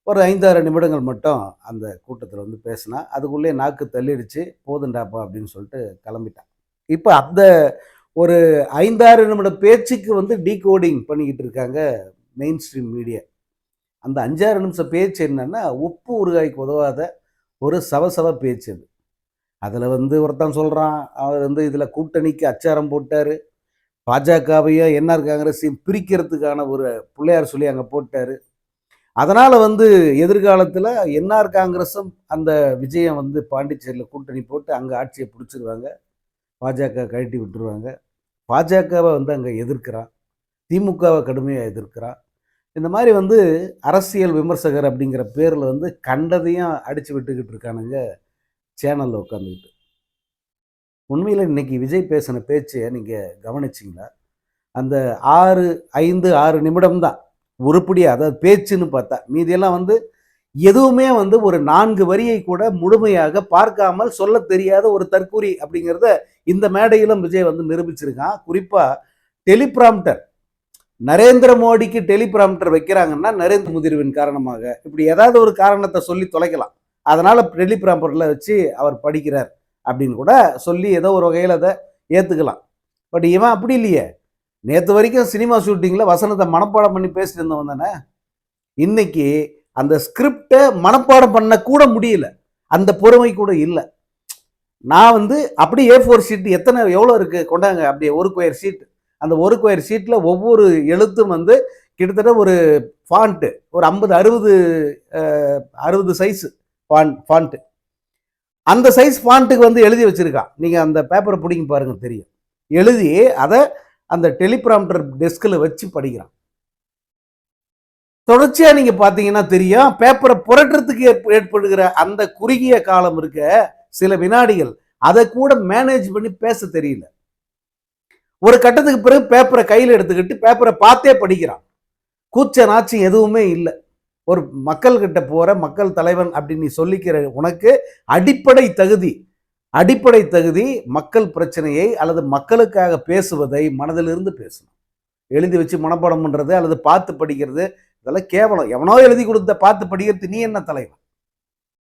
ஒரு 5, 6 நிமிடங்கள் மட்டும் அந்த கூட்டத்துல பேசினா, அதுக்குள்ளயே நாக்கு தள்ளிடுச்சு. போதும்டாப்பா அப்படின்னு சொல்லிட்டு கிளம்பிட்டான். இப்ப அந்த ஒரு 5, 6 நிமிட பேச்சுக்கு டீகோடிங் பண்ணிக்கிட்டு இருக்காங்க மெயின் ஸ்ட்ரீம் மீடியா. அந்த 5, 6 நிமிஷம் பேச்சு என்னன்னா, உப்பு ஊறுகாய்க்கு உதவாத ஒரு சவசவ பேச்சு அது. அதுல ஒருத்தன் சொல்றான், அவர் இதுல கூட்டணிக்கு அச்சாரம் போட்டாரு. பாஜகவையும், என்ஆர் காங்கிரஸையும் பிரிக்கிறதுக்கான ஒரு பிள்ளையார் சொல்லி அங்க போட்டாரு. அதனால எதிர்காலத்துல என்ஆர் காங்கிரஸும் அந்த விஜயம் பாண்டிச்சேரியில கூட்டணி போட்டு அங்க ஆட்சியை பிடிச்சிருவாங்க. பாஜக கழட்டி விட்டுருவாங்க. பாஜகவை அங்க எதிர்க்கிறான். திமுகவை கடுமையா எதிர்க்கிறான். இந்த மாதிரி அரசியல் விமர்சகர் அப்படிங்கிற பேர்ல கண்டதையும் அடிச்சு விட்டுக்கிட்டு இருக்கானுங்க சேனல்ல உட்காந்துக்கிட்டு. உண்மையில இன்னைக்கு விஜய் பேசின பேச்சை நீங்க கவனிச்சிங்களா? அந்த 6 நிமிடம் தான் உருப்படியா, அதாவது பேச்சுன்னு பார்த்தா. மீதியெல்லாம் எதுவுமே ஒரு 4 வரியை கூட முழுமையாக பார்க்காமல் சொல்ல தெரியாத ஒரு தற்கூரி அப்படிங்கிறத இந்த மேடையிலும் விஜய் நிரூபிச்சிருக்கான். குறிப்பா டெலிபிராம்டர், நரேந்திர மோடிக்கு டெலிபிராம்டர் வைக்கிறாங்கன்னா நரேந்திர முதிர்வின் காரணமாக இப்படி ஏதாவது ஒரு காரணத்தை சொல்லி தொலைக்கலாம். அதனால டெலிபிராம்டர்ல வச்சு அவர் படிக்கிறார் அப்படின்னு கூட சொல்லி ஏதோ ஒரு வகையில் அதை ஏத்துக்கலாம். பட் இவன் அப்படி இல்லையே. நேற்று வரைக்கும் சினிமா ஷூட்டிங்ல வசனத்தை மனப்பாடம் பண்ணி பேசிட்டு இருந்தவன் தானே. இன்னைக்கு அந்த ஸ்கிரிப்டை மனப்பாடம் பண்ண கூட முடியல, அந்த பொறுமை கூட இல்லை. நான் அப்படியே A4 ஷீட் எவ்வளோ இருக்கு கொண்டாங்க, அப்படியே ஒரு ஸ்கொயர் ஷீட். அந்த ஒரு ஸ்கொயர் ஷீட்ல ஒவ்வொரு எழுத்தும் கிட்டத்தட்ட ஒரு ஃபாண்ட் ஒரு 50, 60 சைஸ் ஃபாண்ட். அந்த சைஸ் ஃபாண்ட்டுக்கு எழுதி வச்சிருக்கான். நீங்க அந்த பேப்பரை பிடிங்க பாருங்க தெரியும். எழுதி அதை அந்த டெலிபிராம்டர் டெஸ்கில் வச்சு படிக்கிறான். தொடர்ச்சியா நீங்க பாத்தீங்கன்னா தெரியும், பேப்பரை புரட்டுறதுக்கு ஏற்படுகிற அந்த குறுகிய காலம் இருக்க சில வினாடிகள், அதை கூட மேனேஜ் பண்ணி பேச தெரியல. ஒரு கட்டத்துக்கு பிறகு பேப்பரை கையில் எடுத்துக்கிட்டு பேப்பரை பார்த்தே படிக்கிறான். கூச்ச நாச்சி எதுவுமே இல்லை. ஒரு மக்கள் கிட்ட போற மக்கள் தலைவன் அப்படின்னு நீ சொல்லிக்கிற உனக்கு அடிப்படை தகுதி மக்கள் பிரச்சனையை அல்லது மக்களுக்காக பேசுவதை மனதிலிருந்து பேசணும். எழுதி வச்சு மனப்பாடம் பண்றது அல்லது பார்த்து படிக்கிறது இதெல்லாம் கேவலம். எவனோ எழுதி கொடுத்த பார்த்து படிக்கிறது நீ என்ன தலைவன்?